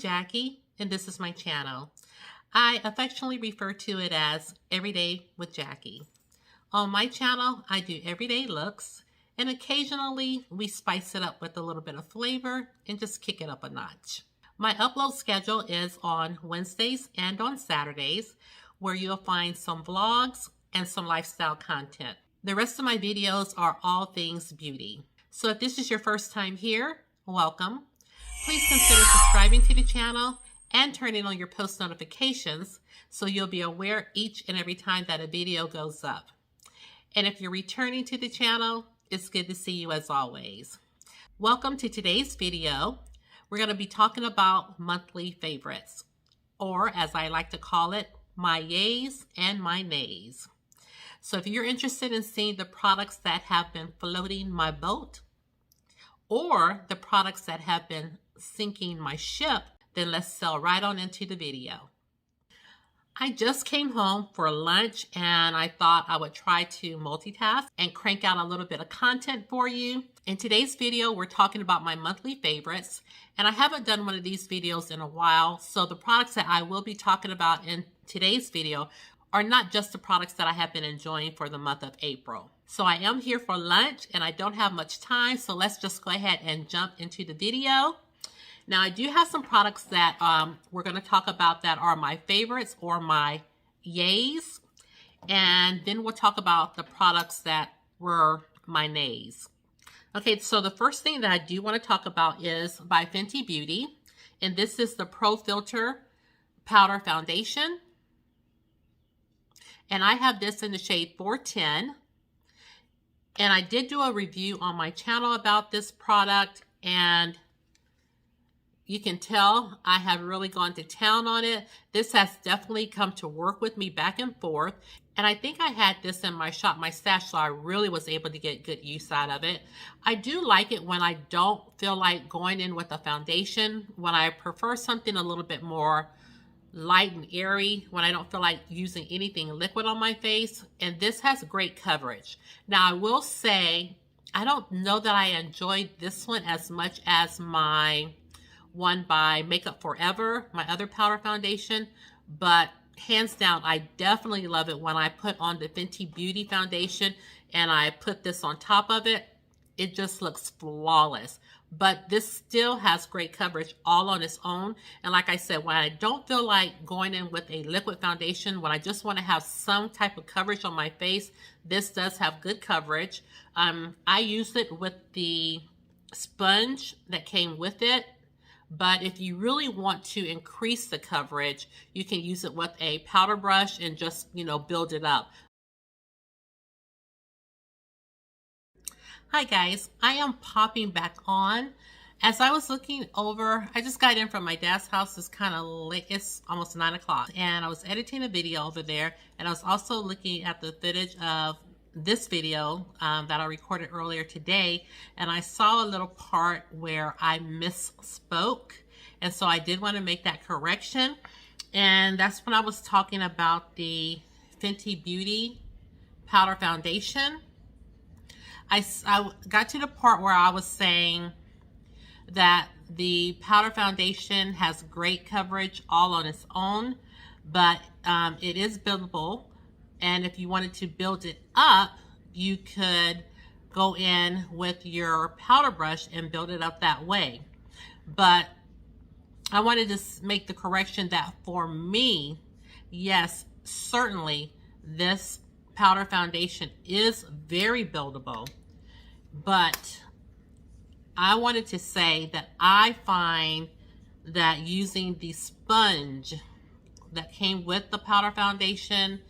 Jackie, and this is my channel. I affectionately refer to it as Everyday with Jackie. On my channel, I do everyday looks, and occasionally we spice it up with a little bit of flavor and just kick it up a notch. My upload schedule is on Wednesdays and on Saturdays, where you'll find some vlogs and some lifestyle content. The rest of my videos are all things beauty. So if this is your first time here, welcome. Please consider subscribing to the channel and turning on your post notifications so you'll be aware each and every time that a video goes up. And if you're returning to the channel, it's good to see you as always. Welcome to today's video. We're going to be talking about monthly favorites, or as I like to call it, my yays and my nays. So if you're interested in seeing the products that have been floating my boat, or the products that have been sinking my ship, then let's sail right on into the video. I just came home for lunch and I thought I would try to multitask and crank out a little bit of content for you. In today's video, we're talking about my monthly favorites, and I haven't done one of these videos in a while, so the products that I will be talking about in today's video are not just the products that I have been enjoying for the month of April. So I am here for lunch and I don't have much time, so let's just go ahead and jump into the video. Now, I do have some products that we're going to talk about that are my favorites or my yays. And then we'll talk about the products that were my nays. Okay, so the first thing that I do want to talk about is by Fenty Beauty. And this is the Pro Filt'r Powder Foundation. And I have this in the shade 410. And I did do a review on my channel about this product, and you can tell I have really gone to town on it. This has definitely come to work with me back and forth. And I think I had this in my shop, my stash, so I really was able to get good use out of it. I do like it when I don't feel like going in with a foundation, when I prefer something a little bit more light and airy, when I don't feel like using anything liquid on my face. And this has great coverage. Now, I will say, I don't know that I enjoyed this one as much as my one by Makeup Forever, my other powder foundation, but hands down, I definitely love it when I put on the Fenty Beauty foundation and I put this on top of it. It just looks flawless. But this still has great coverage all on its own. And like I said, when I don't feel like going in with a liquid foundation, when I just want to have some type of coverage on my face, this does have good coverage. I used it with the sponge that came with it. But if you really want to increase the coverage, you can use it with a powder brush and just, build it up. Hi guys, I am popping back on. As I was looking over, I just got in from my dad's house. It's kind of late, it's almost 9 o'clock. And I was editing a video over there. And I was also looking at the footage of this video that I recorded earlier today, and I saw a little part where I misspoke, and so I did want to make that correction. And that's when I was talking about the Fenty Beauty powder foundation. I got to the part where I was saying that the powder foundation has great coverage all on its own, but it is buildable. And if you wanted to build it up, you could go in with your powder brush and build it up that way. But I wanted to make the correction that for me, yes, certainly this powder foundation is very buildable. But I wanted to say that I find that using the sponge that came with the powder foundation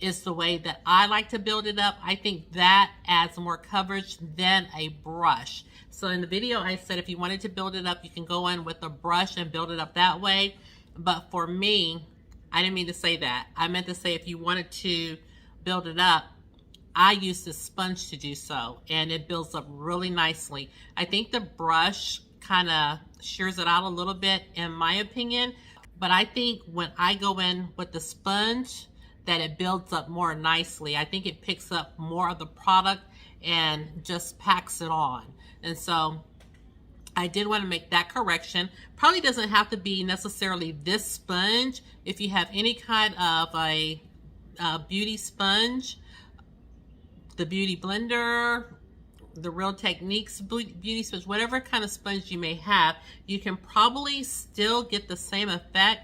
is the way that I like to build it up. I think that adds more coverage than a brush. So in the video, I said if you wanted to build it up, you can go in with a brush and build it up that way. But for me, I didn't mean to say that. I meant to say if you wanted to build it up, I use the sponge to do so, and it builds up really nicely. I think the brush kind of shears it out a little bit, in my opinion. But I think when I go in with the sponge, that it builds up more nicely. I think it picks up more of the product and just packs it on. And so I did want to make that correction. Probably doesn't have to be necessarily this sponge. If you have any kind of a beauty sponge, the Beauty Blender, the Real Techniques beauty sponge, whatever kind of sponge you may have, you can probably still get the same effect.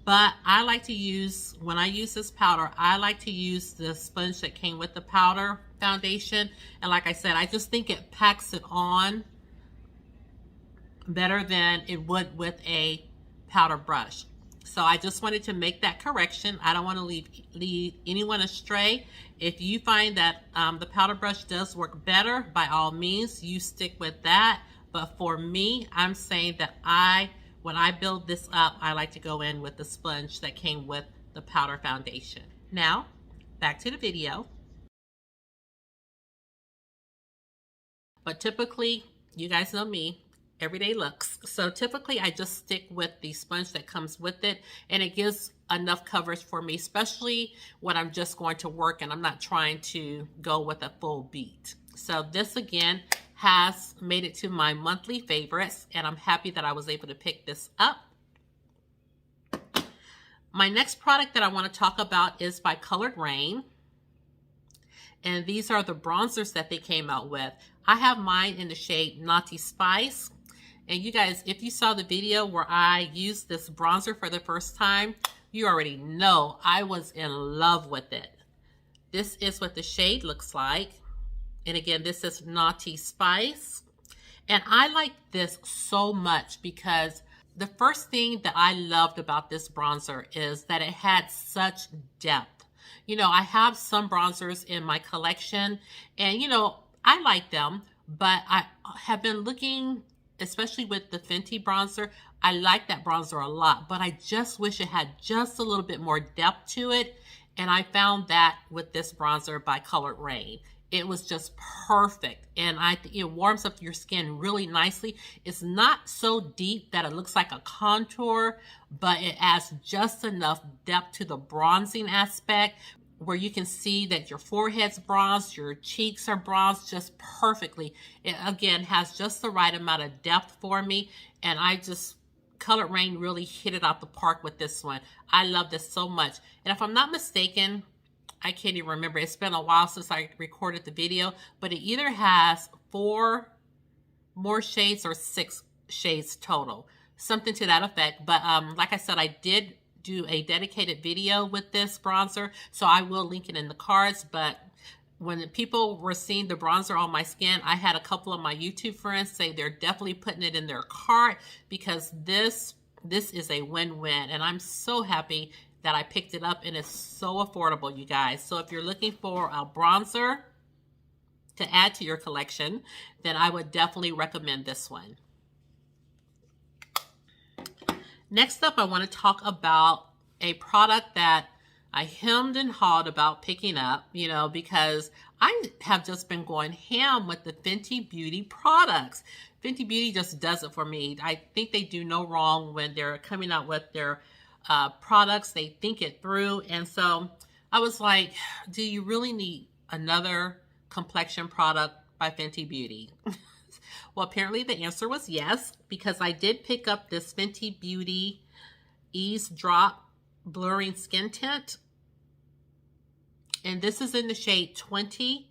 But I like to use, when I use this powder, I like to use the sponge that came with the powder foundation. And like I said, I just think it packs it on better than it would with a powder brush. So I just wanted to make that correction. I don't want to lead anyone astray. If you find that the powder brush does work better, by all means, you stick with that. But for me, I'm saying that when I build this up, I like to go in with the sponge that came with the powder foundation. Now, back to the video. But typically, you guys know me, everyday looks. So typically I just stick with the sponge that comes with it, and it gives enough coverage for me, especially when I'm just going to work and I'm not trying to go with a full beat. So this again has made it to my monthly favorites, and I'm happy that I was able to pick this up. My next product that I want to talk about is by Colored Rain. And these are the bronzers that they came out with. I have mine in the shade Naughty Spice. And you guys, if you saw the video where I used this bronzer for the first time, you already know I was in love with it. This is what the shade looks like. And again, this is Naughty Spice. And I like this so much because the first thing that I loved about this bronzer is that it had such depth. You know, I have some bronzers in my collection and, you know, I like them, but I have been looking, especially with the Fenty bronzer, I like that bronzer a lot, but I just wish it had just a little bit more depth to it. And I found that with this bronzer by Colored Rain. It was just perfect, and I think it warms up your skin really nicely. It's not so deep that it looks like a contour, but it adds just enough depth to the bronzing aspect where you can see that your forehead's bronzed, your cheeks are bronzed just perfectly. It again has just the right amount of depth for me, and Colored Rain really hit it out the park with this one. I love this so much. And if I'm not mistaken, I can't even remember. It's been a while since I recorded the video, but it either has 4 more shades or 6 shades total. Something to that effect. But like I said, I did do a dedicated video with this bronzer, so I will link it in the cards. But when people were seeing the bronzer on my skin, I had a couple of my YouTube friends say they're definitely putting it in their cart because this is a win-win. And I'm so happy that I picked it up, and it's so affordable, you guys. So if you're looking for a bronzer to add to your collection, then I would definitely recommend this one. Next up, I want to talk about a product that I hemmed and hawed about picking up, you know, because I have just been going ham with the Fenty Beauty products. Fenty Beauty just does it for me. I think they do no wrong when they're coming out with their products. They think it through. And so I was like, do you really need another complexion product by Fenty Beauty? Well, apparently the answer was yes, because I did pick up this Fenty Beauty Ease Drop Blurring Skin Tint. And this is in the shade 20.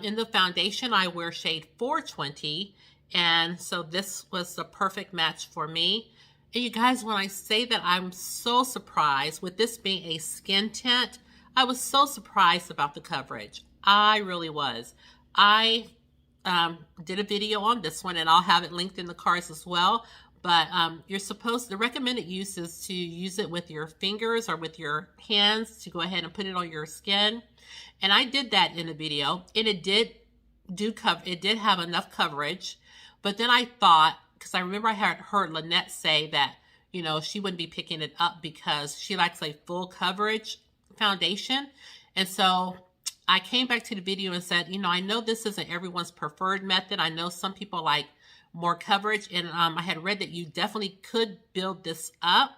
In the foundation, I wear shade 420. And so this was the perfect match for me. And you guys, when I say that I'm so surprised with this being a skin tint, I was so surprised about the coverage. I really was. I did a video on this one, and I'll have it linked in the cards as well. But the recommended use is to use it with your fingers or with your hands to go ahead and put it on your skin. And I did that in the video, and it did have enough coverage. But then I thought, because I remember I had heard Lynette say that, you know, she wouldn't be picking it up because she likes a full coverage foundation. And so I came back to the video and said, you know, I know this isn't everyone's preferred method. I know some people like more coverage, and I had read that you definitely could build this up.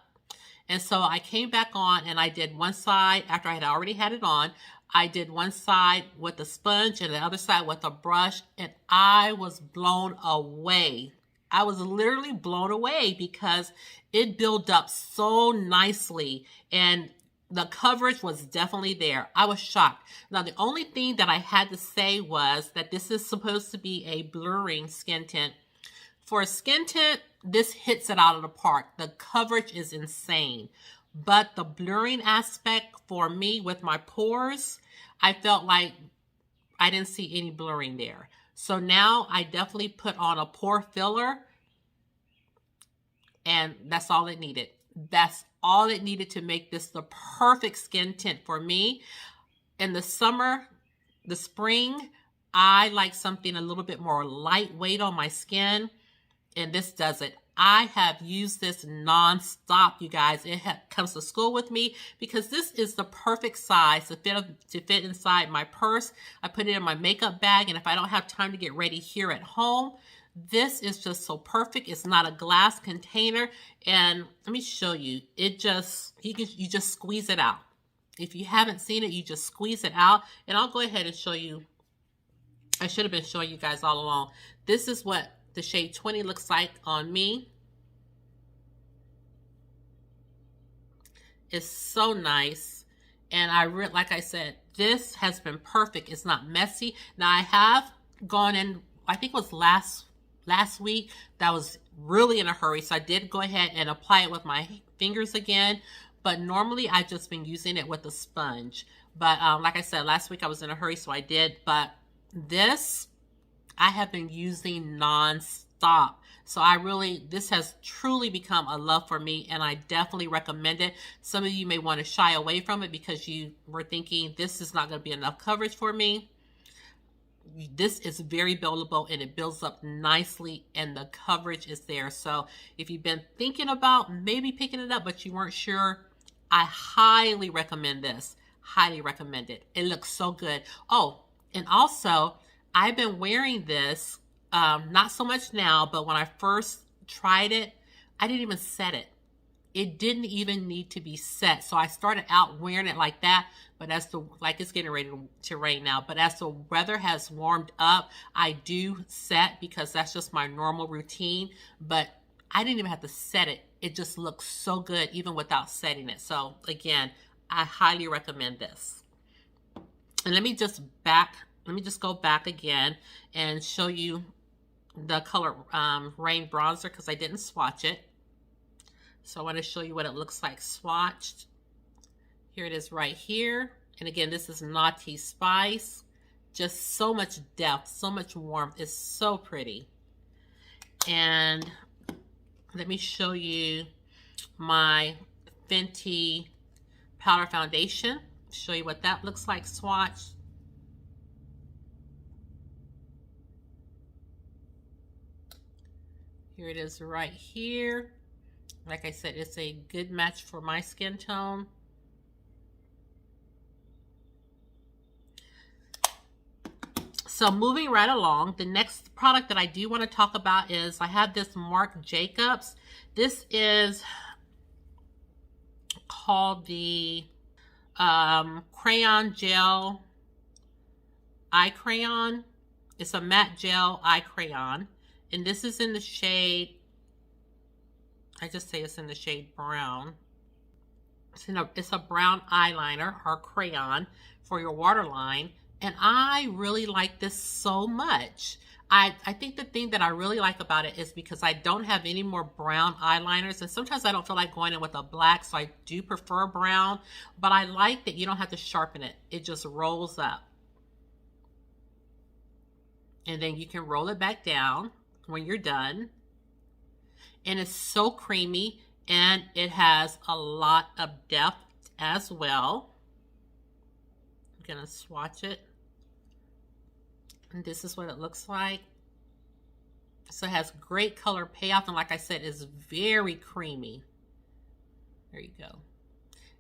And so I came back on and I did one side after I had already had it on. I did one side with a sponge and the other side with a brush, and I was blown away I was literally blown away because it built up so nicely and the coverage was definitely there. I was shocked. Now, the only thing that I had to say was that this is supposed to be a blurring skin tint. For a skin tint, this hits it out of the park. The coverage is insane. But the blurring aspect for me with my pores, I felt like I didn't see any blurring there. So now I definitely put on a pore filler, and that's all it needed. That's all it needed to make this the perfect skin tint for me. In the summer, the spring, I like something a little bit more lightweight on my skin, and this does it. I have used this non-stop, you guys. It comes to school with me because this is the perfect size to fit inside my purse. I put it in my makeup bag, and if I don't have time to get ready here at home, this is just so perfect. It's not a glass container, and let me show you. It just, you just squeeze it out. If you haven't seen it, you just squeeze it out, and I'll go ahead and show you. I should have been showing you guys all along. This is what the shade 20 looks like on me. It's so nice. And like I said, this has been perfect. It's not messy. Now I have gone in, I think it was last week, that was really in a hurry. So I did go ahead and apply it with my fingers again. But normally I've just been using it with a sponge. But like I said, last week I was in a hurry, so I did. But this, I have been using non-stop. So this has truly become a love for me, and I definitely recommend it. Some of you may want to shy away from it because you were thinking this is not going to be enough coverage for me. This is very buildable, and it builds up nicely, and the coverage is there. So if you've been thinking about maybe picking it up, but you weren't sure, I highly recommend this. Highly recommend it. It looks so good. Oh, and also, I've been wearing this, not so much now, but when I first tried it, I didn't even set it. It didn't even need to be set. So I started out wearing it like that, but like it's getting ready to rain now, but as the weather has warmed up, I do set because that's just my normal routine, but I didn't even have to set it. It just looks so good even without setting it. So again, I highly recommend this. And let me just go back again and show you the color Rain Bronzer because I didn't swatch it. So I want to show you what it looks like swatched. Here it is right here. And again, this is Naughty Spice. Just so much depth, so much warmth. It's so pretty. And let me show you my Fenty Powder Foundation. Show you what that looks like swatched. Here it is right here. Like I said, it's a good match for my skin tone. So moving right along, the next product that I do want to talk about is I have this Marc Jacobs. This is called the Crayon Gel Eye Crayon. It's a matte gel eye crayon. And this is in the shade, I just say it's in the shade brown. It's a brown eyeliner or crayon for your waterline. And I really like this so much. I think the thing that I really like about it is because I don't have any more brown eyeliners. And sometimes I don't feel like going in with a black, so I do prefer brown. But I like that you don't have to sharpen it. It just rolls up. And then you can roll it back down when you're done. And it's so creamy, and it has a lot of depth as well. I'm gonna swatch it. And this is what it looks like. So it has great color payoff, and like I said, it's very creamy. There you go.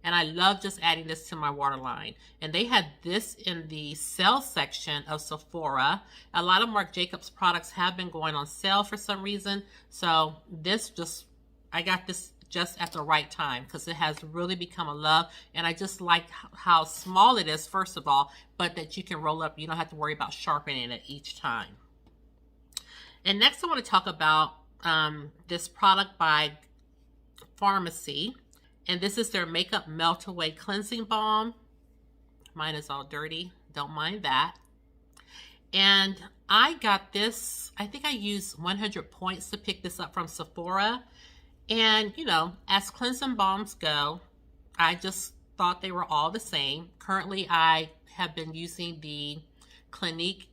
And I love just adding this to my waterline. And they had this in the sale section of Sephora. A lot of Marc Jacobs products have been going on sale for some reason. So I got this just at the right time because it has really become a love. And I just like how small it is, first of all, but that you can roll up. You don't have to worry about sharpening it each time. And next I want to talk about this product by Pharmacy, and this is their Makeup Melt Away Cleansing Balm. Mine is all dirty, don't mind that. And I got this, I think I used 100 points to pick this up from Sephora. And, you know, as cleansing balms go, I just thought they were all the same. Currently, I have been using the Clinique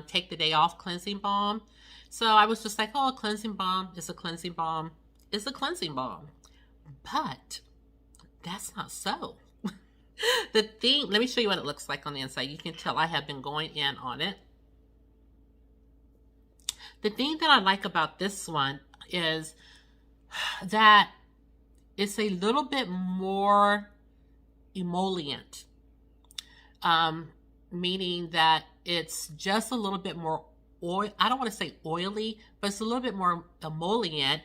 Take the Day Off Cleansing Balm. So I was just like, oh, a cleansing balm is a cleansing balm. It's a cleansing balm. But that's not so. The thing, let me show you what it looks like on the inside. You can tell I have been going in on it. The thing that I like about this one is that it's a little bit more emollient, meaning that it's just a little bit more oil. I don't want to say oily, but it's a little bit more emollient,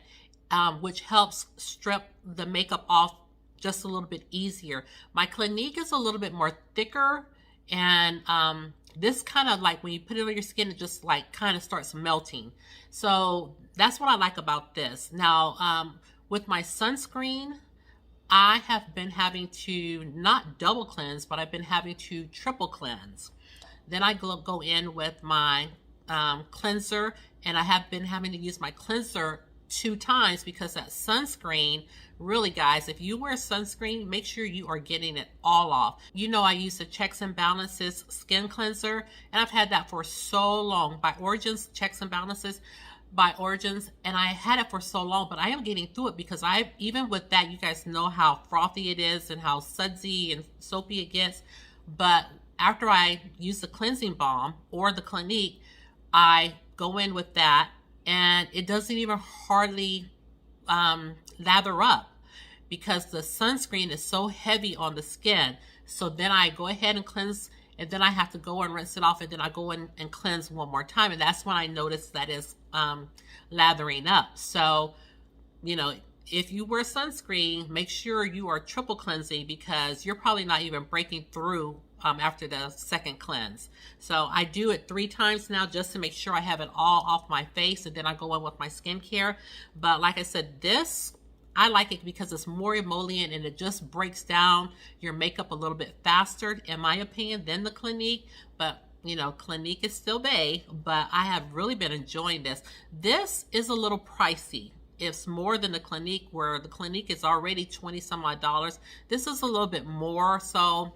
which helps strip the makeup off just a little bit easier. My Clinique is a little bit more thicker, and this kind of like when you put it on your skin, it just like kind of starts melting. So that's what I like about this. Now, with my sunscreen, I have been having to not double cleanse, but I've been having to triple cleanse. Then I go in with my cleanser, and I have been having to use my cleanser 2 times because that sunscreen, really guys, if you wear sunscreen, make sure you are getting it all off. You know, I use the Checks and Balances skin cleanser, and I've had that for so long by Origins, Checks and Balances by Origins, and I had it for so long, but I am getting through it because even with that, you guys know how frothy it is and how sudsy and soapy it gets. But after I use the cleansing balm or the Clinique, I go in with that, and it doesn't even hardly lather up because the sunscreen is so heavy on the skin. So then I go ahead and cleanse, and then I have to go and rinse it off, and then I go in and cleanse one more time, and that's when I notice that it's lathering up. So, you know, if you wear sunscreen, make sure you are triple cleansing because you're probably not even breaking through after the second cleanse. So I do it 3 times now just to make sure I have it all off my face, and then I go in with my skincare. But like I said, this, I like it because it's more emollient and it just breaks down your makeup a little bit faster, in my opinion, than the Clinique. But you know, Clinique is still bae, but I have really been enjoying this. This is a little pricey. It's more than the Clinique, where the Clinique is already 20 some odd dollars. This is a little bit more, so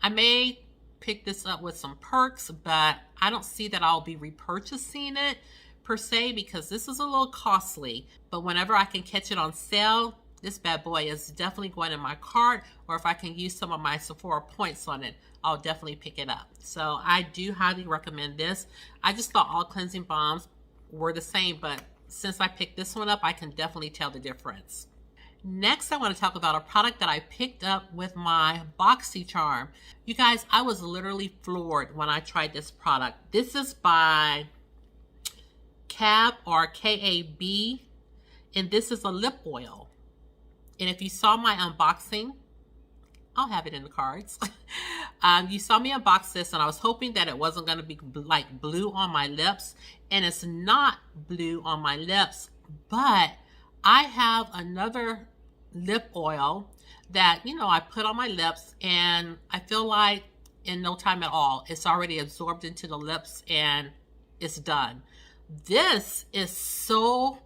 I may pick this up with some perks, but I don't see that I'll be repurchasing it per se because this is a little costly. But whenever I can catch it on sale, this bad boy is definitely going in my cart, or if I can use some of my Sephora points on it, I'll definitely pick it up. So I do highly recommend this. I just thought all cleansing balms were the same, but since I picked this one up, I can definitely tell the difference. Next, I want to talk about a product that I picked up with my BoxyCharm. You guys, I was literally floored when I tried this product. This is by KAB, or KAB, and this is a lip oil. And if you saw my unboxing, I'll have it in the cards. You saw me unbox this, and I was hoping that it wasn't going to be like blue on my lips, and it's not blue on my lips, but I have another lip oil that, you know, I put on my lips, and I feel like in no time at all, it's already absorbed into the lips and it's done. This is so,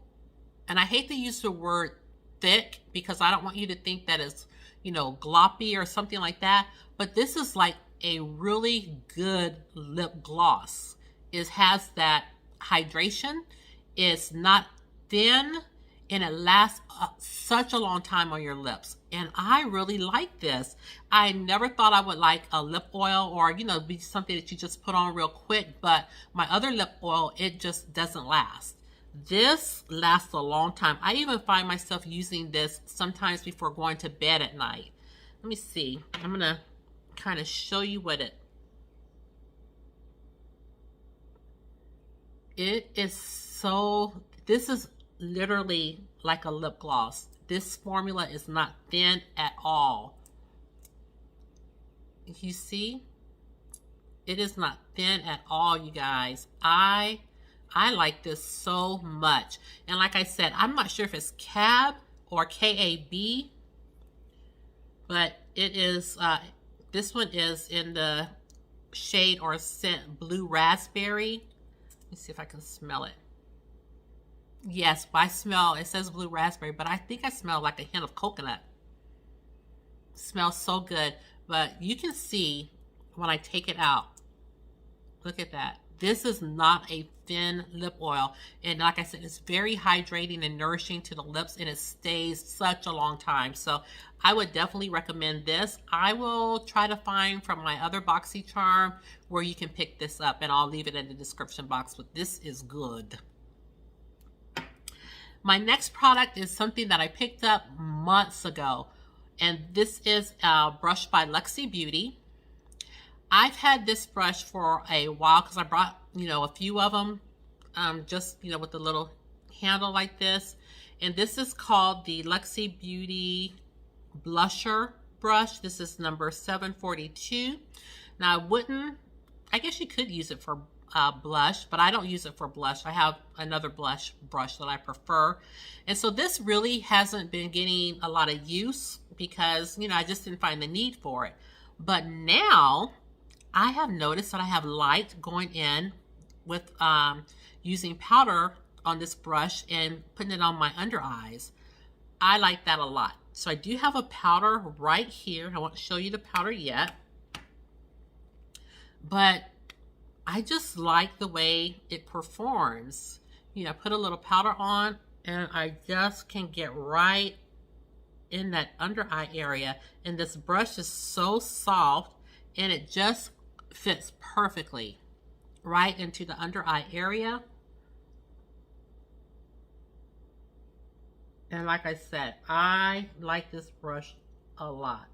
and I hate to use the word thick because I don't want you to think that it's, you know, gloppy or something like that, but this is like a really good lip gloss. It has that hydration. It's not thin, and it lasts such a long time on your lips. And I really like this. I never thought I would like a lip oil, or, you know, be something that you just put on real quick, but my other lip oil, it just doesn't last. This lasts a long time. I even find myself using this sometimes before going to bed at night. Let me see. I'm going to kind of show you what it is. So this is literally like a lip gloss. This formula is not thin at all. You see? It is not thin at all, you guys. I I like this so much. And like I said, I'm not sure if it's CAB or KAB, but it is, this one is in the shade or scent Blue Raspberry. Let me see if I can smell it. Yes, by smell, it says Blue Raspberry, but I think I smell like a hint of coconut. It smells so good, but you can see when I take it out, look at that. This is not a thin lip oil. And like I said, it's very hydrating and nourishing to the lips, and it stays such a long time. So I would definitely recommend this. I will try to find from my other BoxyCharm where you can pick this up, and I'll leave it in the description box, but this is good. My next product is something that I picked up months ago, and this is a brush by Luxy Beauty. I've had this brush for a while because I brought, a few of them, just, with the little handle like this. And this is called the Luxy Beauty Blusher Brush. This is number 742. Now, I guess you could use it for blush, but I don't use it for blush. I have another blush brush that I prefer. And so this really hasn't been getting a lot of use because, I just didn't find the need for it. But now I have noticed that I have liked going in with using powder on this brush and putting it on my under eyes. I like that a lot. So I do have a powder right here. I won't show you the powder yet, but I just like the way it performs. I put a little powder on and I just can get right in that under eye area. And this brush is so soft and it just fits perfectly right into the under eye area. And like I said, I like this brush a lot.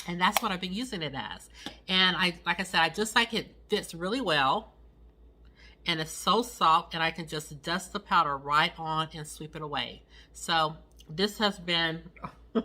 And that's what I've been using it as. And like I said, I just like it fits really well. And it's so soft, and I can just dust the powder right on and sweep it away. So this has been a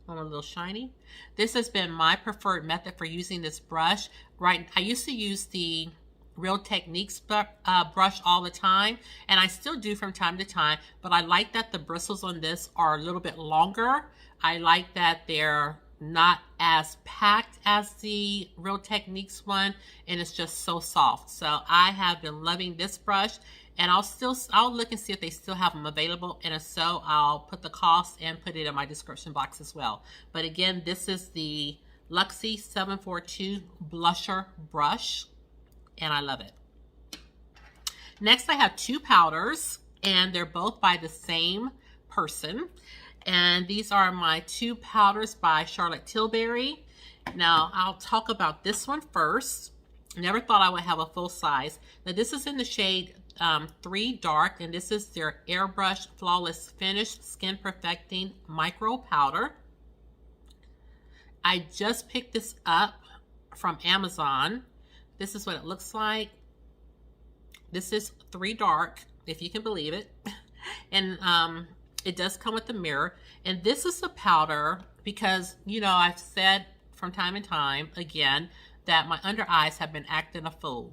little shiny. This has been my preferred method for using this brush. I used to use the Real Techniques brush all the time, and I still do from time to time, but I like that the bristles on this are a little bit longer. I like that they're not as packed as the Real Techniques one, and it's just so soft. So I have been loving this brush, and I'll look and see if they still have them available, and if so, I'll put the cost and put it in my description box as well. But again, this is the Luxy 742 Blusher Brush, and I love it. Next, I have two powders, and they're both by the same person. And these are my two powders by Charlotte Tilbury. Now, I'll talk about this one first. Never thought I would have a full size. Now, this is in the shade 3 Dark, and this is their Airbrush Flawless Finish Skin Perfecting Micro Powder. I just picked this up from Amazon. This is what it looks like. This is 3 Dark, if you can believe it. And it does come with the mirror. And this is a powder because, I've said from time to time, again, that my under eyes have been acting a fool.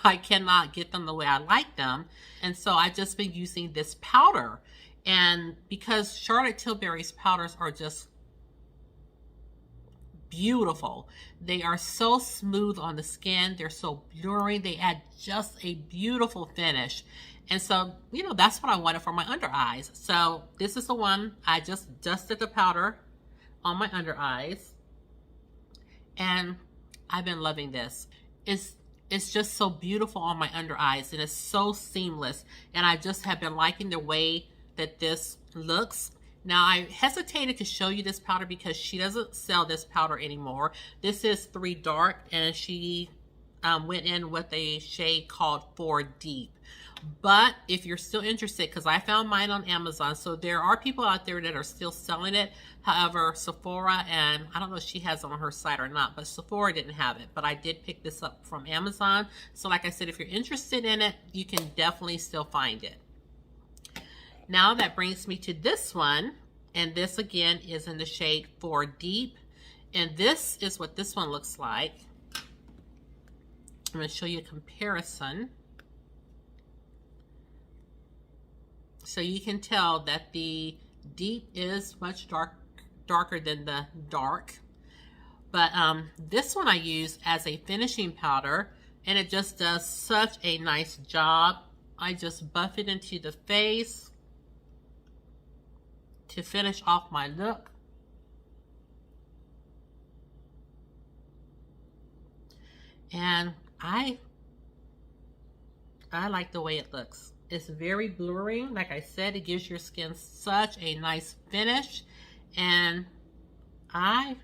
I cannot get them the way I like them. And so I've just been using this powder. And because Charlotte Tilbury's powders are just beautiful. They are so smooth on the skin. They're so blurry. They add just a beautiful finish. And so, that's what I wanted for my under eyes. So this is the one. I just dusted the powder on my under eyes. And I've been loving this. It's just so beautiful on my under eyes, and it's so seamless. And I just have been liking the way that this looks. Now, I hesitated to show you this powder because she doesn't sell this powder anymore. This is 3 Dark, and she went in with a shade called 4 Deep. But if you're still interested, because I found mine on Amazon, so there are people out there that are still selling it. However, Sephora, and I don't know if she has it on her site or not, but Sephora didn't have it. But I did pick this up from Amazon. So like I said, if you're interested in it, you can definitely still find it. Now that brings me to this one. And this again is in the shade 4 Deep. And this is what this one looks like. I'm going to show you a comparison. So you can tell that the deep is much darker than the dark. But this one I use as a finishing powder, and it just does such a nice job. I just buff it into the face to finish off my look. And I like the way it looks. It's very blurring. Like I said, it gives your skin such a nice finish. And I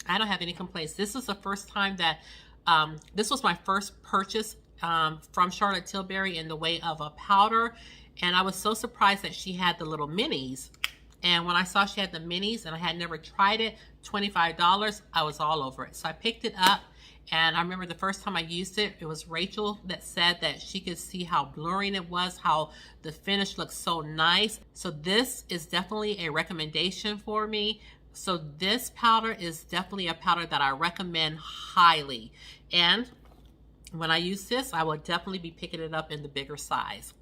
don't have any complaints. This is the first time that, this was my first purchase from Charlotte Tilbury in the way of a powder. And I was so surprised that she had the little minis. And when I saw she had the minis and I had never tried it, $25, I was all over it. So I picked it up. And I remember the first time I used it, it was Rachel that said that she could see how blurring it was, how the finish looked so nice. So this is definitely a recommendation for me. So this powder is definitely a powder that I recommend highly. And when I use this, I will definitely be picking it up in the bigger size.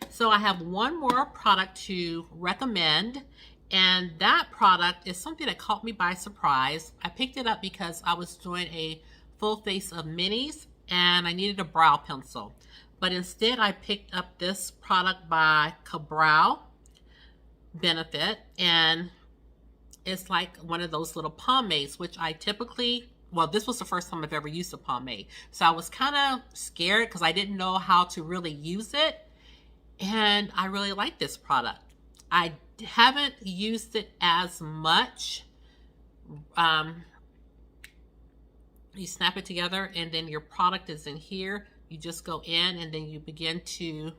So I have one more product to recommend. And that product is something that caught me by surprise. I picked it up because I was doing a full face of minis and I needed a brow pencil. But instead I picked up this product by Brow Benefit, and it's like one of those little pomades, which I typically, well, this was the first time I've ever used a pomade. So I was kind of scared because I didn't know how to really use it. And I really like this product. I haven't used it as much. You snap it together and then your product is in here. You just go in and then you begin to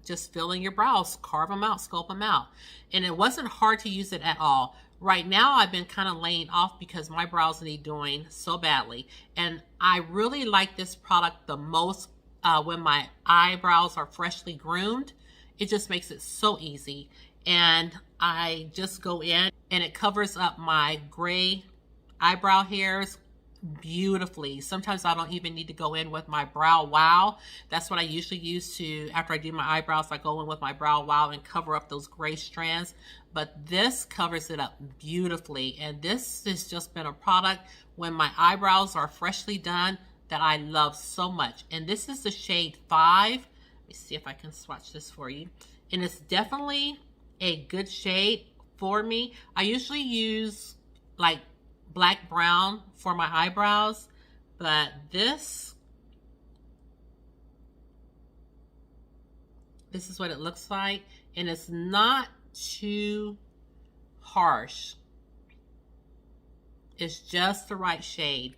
just fill in your brows, carve them out, sculpt them out. And it wasn't hard to use it at all. Right now I've been kind of laying off because my brows need doing so badly. And I really like this product the most when my eyebrows are freshly groomed. It just makes it so easy. And I just go in and it covers up my gray eyebrow hairs beautifully. Sometimes I don't even need to go in with my Brow Wow. That's what I usually use to, after I do my eyebrows, I go in with my Brow Wow and cover up those gray strands. But this covers it up beautifully. And this has just been a product when my eyebrows are freshly done that I love so much. And this is the shade 5. Let me see if I can swatch this for you. And it's definitely a good shade for me. I usually use like black brown for my eyebrows, but this is what it looks like, and it's not too harsh. It's just the right shade,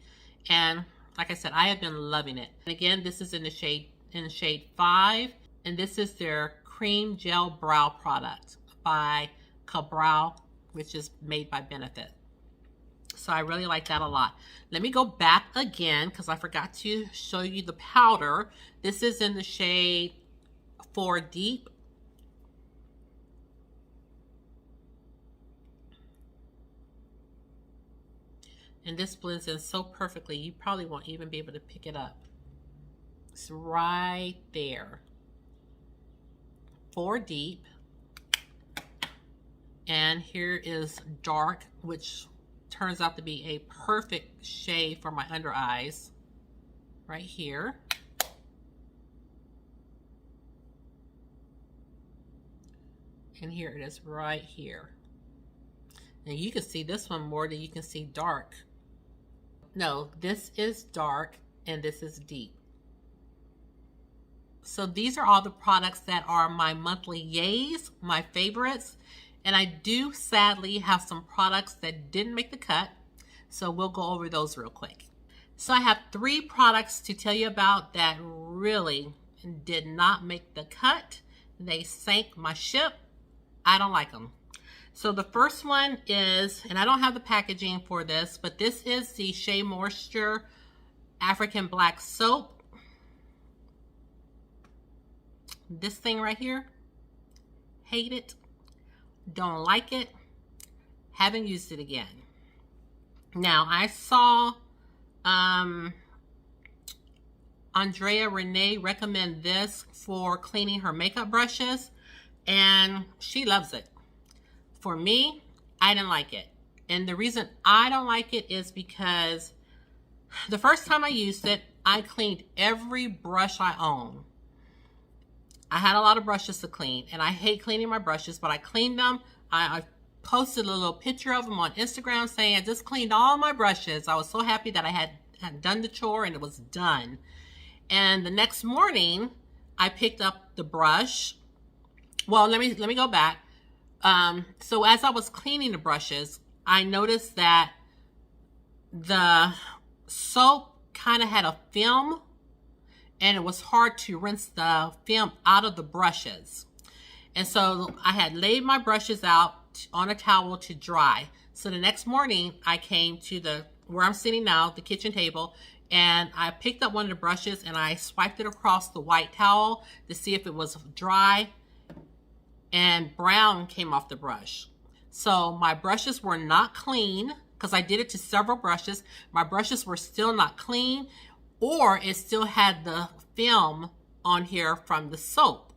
and like I said, I have been loving it. And again, this is in the shade 5, and this is their cream gel brow product by Brow, which is made by Benefit. So I really like that a lot. Let me go back again because I forgot to show you the powder. This is in the shade 4 Deep. And this blends in so perfectly, you probably won't even be able to pick it up. It's right there. 4 Deep. And here is Dark, which turns out to be a perfect shade for my under eyes. Right here. And here it is right here. And you can see this one more than you can see Dark. No, this is Dark and this is Deep. So these are all the products that are my monthly Yeas, my favorites. And I do sadly have some products that didn't make the cut. So we'll go over those real quick. So I have 3 products to tell you about that really did not make the cut. They sank my ship. I don't like them. So the first one is, and I don't have the packaging for this, but this is the Shea Moisture African Black Soap. This thing right here, hate it. Don't like it. Haven't used it again. Now I saw Andrea Renee recommend this for cleaning her makeup brushes, and she loves it. For me, I didn't like it. And the reason I don't like it is because the first time I used it, I cleaned every brush I own. I had a lot of brushes to clean, and I hate cleaning my brushes, but I cleaned them. I posted a little picture of them on Instagram saying I just cleaned all my brushes. I was so happy that I had done the chore and it was done. And the next morning, I picked up the brush. Well, let me go back. So as I was cleaning the brushes, I noticed that the soap kind of had a film, and it was hard to rinse the film out of the brushes. And so I had laid my brushes out on a towel to dry. So the next morning, I came to where I'm sitting now, the kitchen table, and I picked up one of the brushes and I swiped it across the white towel to see if it was dry, and brown came off the brush. So my brushes were not clean because I did it to several brushes. My brushes were still not clean, or it still had the film on here from the soap.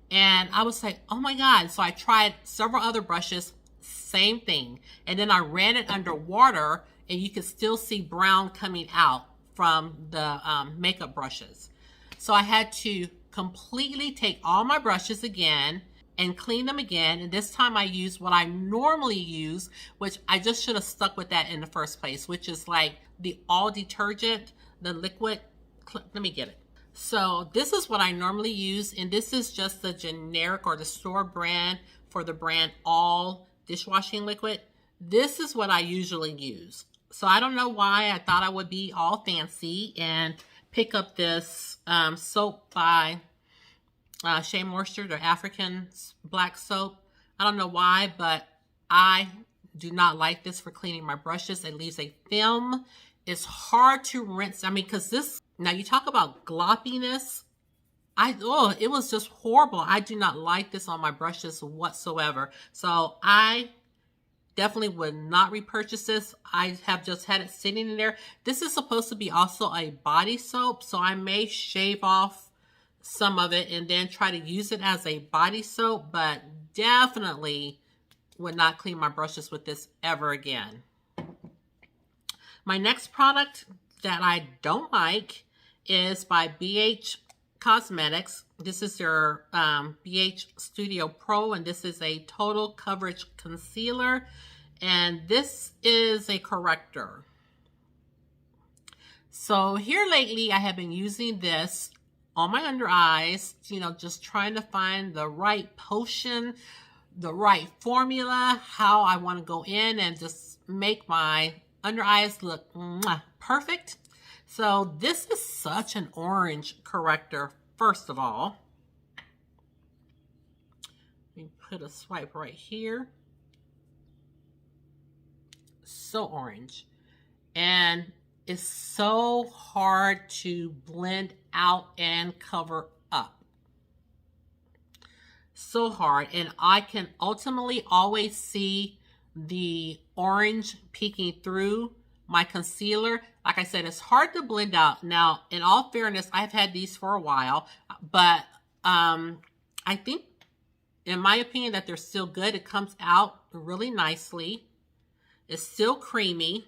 And I was like, oh my God. So I tried several other brushes, same thing. And then I ran it under water, and you could still see brown coming out from the makeup brushes. So I had to completely take all my brushes again and clean them again. And this time I used what I normally use, which I just should have stuck with that in the first place, which is like the all detergent, the liquid. Let me get it. So this is what I normally use, and this is just the generic or the store brand for the brand All dishwashing liquid. This is what I usually use. So I don't know why I thought I would be all fancy and pick up this soap by Shea Moisture, their African black soap. I don't know why, but I do not like this for cleaning my brushes. It leaves a film. It's hard to rinse. I mean, because this, now you talk about gloppiness. It was just horrible. I do not like this on my brushes whatsoever. So I definitely would not repurchase this. I have just had it sitting in there. This is supposed to be also a body soap, so I may shave off some of it and then try to use it as a body soap, but definitely would not clean my brushes with this ever again. My next product that I don't like is by BH Cosmetics. This is their BH Studio Pro, and this is a total coverage concealer, and this is a corrector. So here lately I have been using this on my under eyes, just trying to find the right potion, the right formula, how I want to go in and just make my under eyes look perfect. So this is such an orange corrector, first of all. Let me put a swipe right here. So orange. And it's so hard to blend out and cover up. So hard. And I can ultimately always see the orange peeking through my concealer. Like I said, it's hard to blend out. Now, in all fairness, I've had these for a while, but I think, in my opinion, that they're still good. It comes out really nicely. It's still creamy.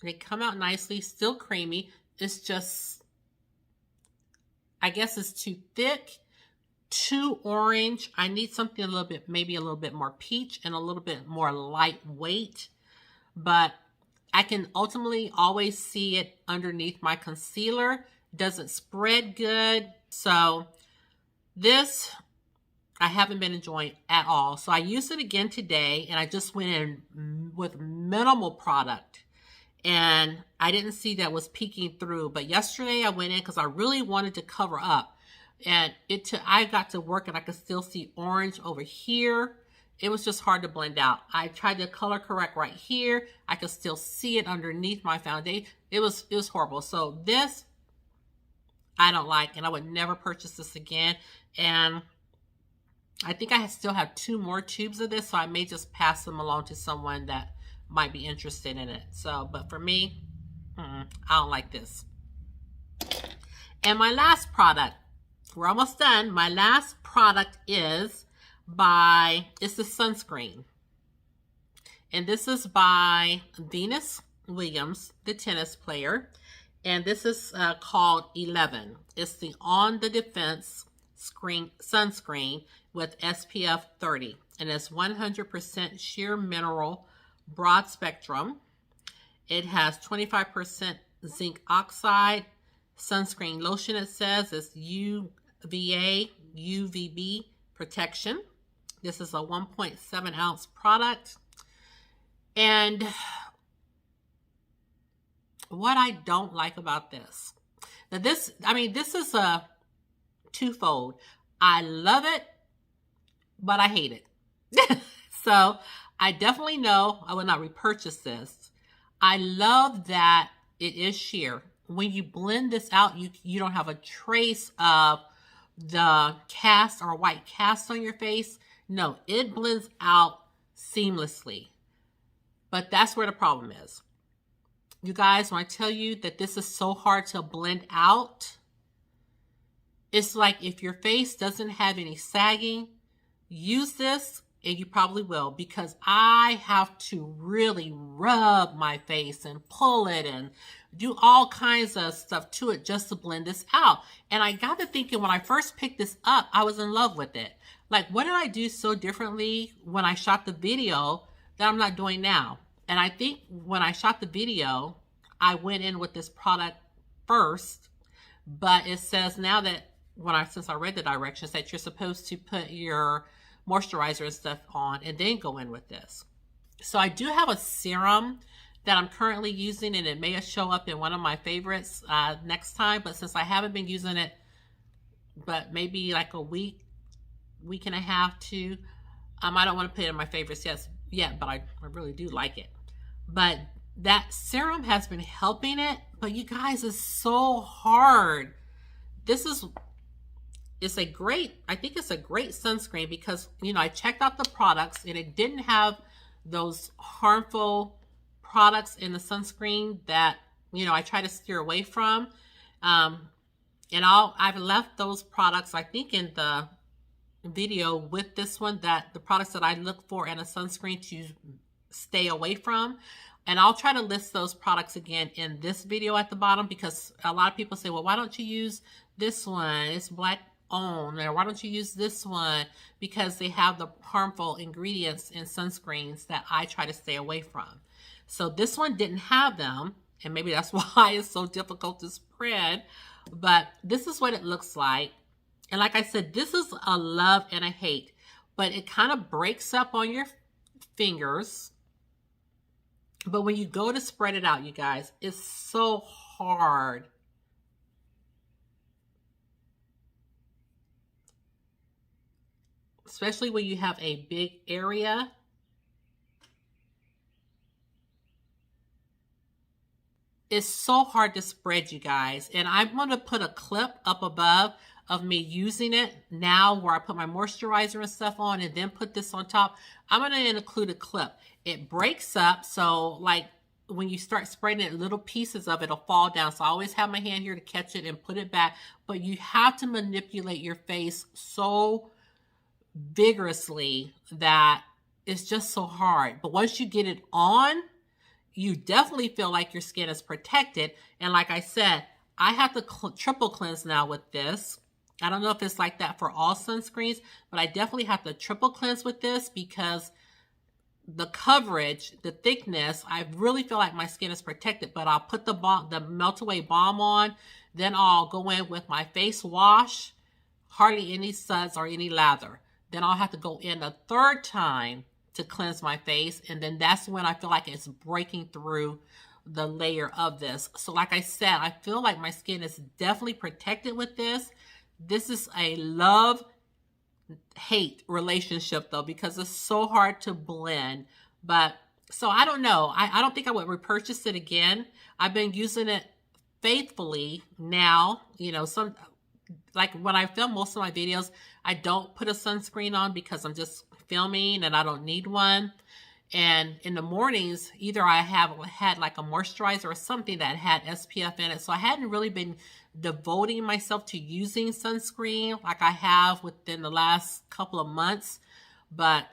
They come out nicely, still creamy. It's just, I guess it's too thick, too orange. I need something a little bit, maybe a little bit more peach and a little bit more lightweight. But I can ultimately always see it underneath my concealer. Doesn't spread good. So this, I haven't been enjoying at all. So I used it again today, and I just went in with minimal product. And I didn't see that was peeking through. But yesterday I went in because I really wanted to cover up. And I got to work and I could still see orange over here. It was just hard to blend out. I tried to color correct right here. I could still see it underneath my foundation. It was horrible. So this, I don't like, and I would never purchase this again. And I think I still have 2 more tubes of this, so I may just pass them along to someone that might be interested in it. So, but for me, I don't like this. And my last product, we're almost done. My last product is it's the sunscreen. And this is by Venus Williams, the tennis player. And this is called 11. It's the On the Defense sunscreen with SPF 30. And it's 100% sheer mineral broad spectrum. It has 25% zinc oxide. Sunscreen lotion, it says, is UVA, UVB protection. This is a 1.7 ounce product. And what I don't like about this, now this is a twofold. I love it, but I hate it. So I definitely know I will not repurchase this. I love that it is sheer. When you blend this out, you don't have a trace of the cast or white cast on your face. No, it blends out seamlessly. But that's where the problem is. You guys, when I tell you that this is so hard to blend out, it's like if your face doesn't have any sagging, use this and you probably will, because I have to really rub my face and pull it and do all kinds of stuff to it just to blend this out. And I got to thinking when I first picked this up, I was in love with it. Like, what did I do so differently when I shot the video that I'm not doing now? And I think when I shot the video, I went in with this product first, but it says now that since I read the directions that you're supposed to put your moisturizer and stuff on and then go in with this. So I do have a serum that I'm currently using, and it may show up in one of my favorites next time, but since I haven't been using it, but maybe like a week and a half to, I don't want to put it in my favorites yet, but I really do like it. But that serum has been helping it, but you guys, it's so hard. I think it's a great sunscreen because, I checked out the products and it didn't have those harmful products in the sunscreen that, I try to steer away from. And I've left those products, I think, in the video with this one, that the products that I look for in a sunscreen to stay away from. And I'll try to list those products again in this video at the bottom, because a lot of people say, well, why don't you use this one? It's black owned. Or why don't you use this one? Because they have the harmful ingredients in sunscreens that I try to stay away from. So this one didn't have them, and maybe that's why it's so difficult to spread. But this is what it looks like. And like I said, this is a love and a hate, but it kind of breaks up on your fingers. But when you go to spread it out, you guys, it's so hard. Especially when you have a big area. It's so hard to spread, you guys. And I'm going to put a clip up above of me using it now, where I put my moisturizer and stuff on and then put this on top. I'm going to include a clip. It breaks up, so like when you start spreading it, little pieces of it will fall down. So I always have my hand here to catch it and put it back. But you have to manipulate your face so vigorously that it's just so hard. But once you get it on, you definitely feel like your skin is protected. And like I said, I have to triple cleanse now with this. I don't know if it's like that for all sunscreens, but I definitely have to triple cleanse with this because the coverage, the thickness, I really feel like my skin is protected. But I'll put the melt away balm on, then I'll go in with my face wash, hardly any suds or any lather. Then I'll have to go in a third time to cleanse my face, and then that's when I feel like it's breaking through the layer of this. So like I said, I feel like my skin is definitely protected with this. This is a love-hate relationship though, because it's so hard to blend. But so I don't know. I don't think I would repurchase it again. I've been using it faithfully now. Like when I film most of my videos, I don't put a sunscreen on because I'm just filming and I don't need one. And in the mornings, either I had like a moisturizer or something that had SPF in it. So I hadn't really been devoting myself to using sunscreen like I have within the last couple of months. But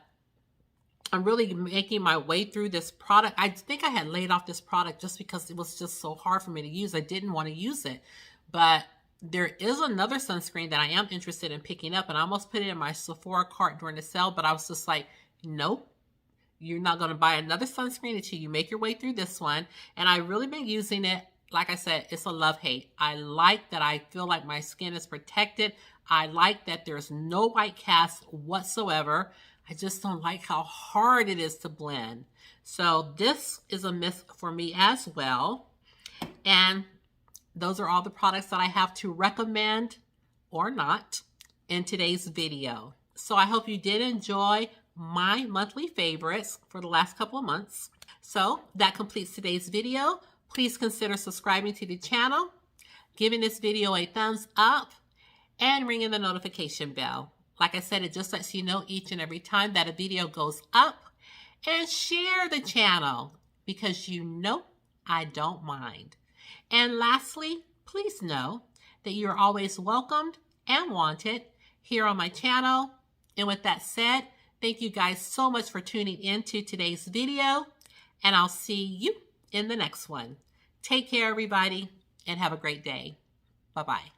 I'm really making my way through this product. I think I had laid off this product just because it was just so hard for me to use. I didn't want to use it. But there is another sunscreen that I am interested in picking up, and I almost put it in my Sephora cart during the sale, but I was just like, nope, you're not going to buy another sunscreen until you make your way through this one. And I've really been using it. Like I said, it's a love-hate. I like that I feel like my skin is protected. I like that there's no white cast whatsoever. I just don't like how hard it is to blend. So this is a miss for me as well. And those are all the products that I have to recommend or not in today's video. So I hope you did enjoy my monthly favorites for the last couple of months. So that completes today's video. Please consider subscribing to the channel, giving this video a thumbs up, and ringing the notification bell. Like I said, it just lets you know each and every time that a video goes up. And share the channel because you know I don't mind. And lastly, please know that you're always welcomed and wanted here on my channel. And with that said, thank you guys so much for tuning into today's video. And I'll see you in the next one. Take care, everybody, and have a great day. Bye-bye.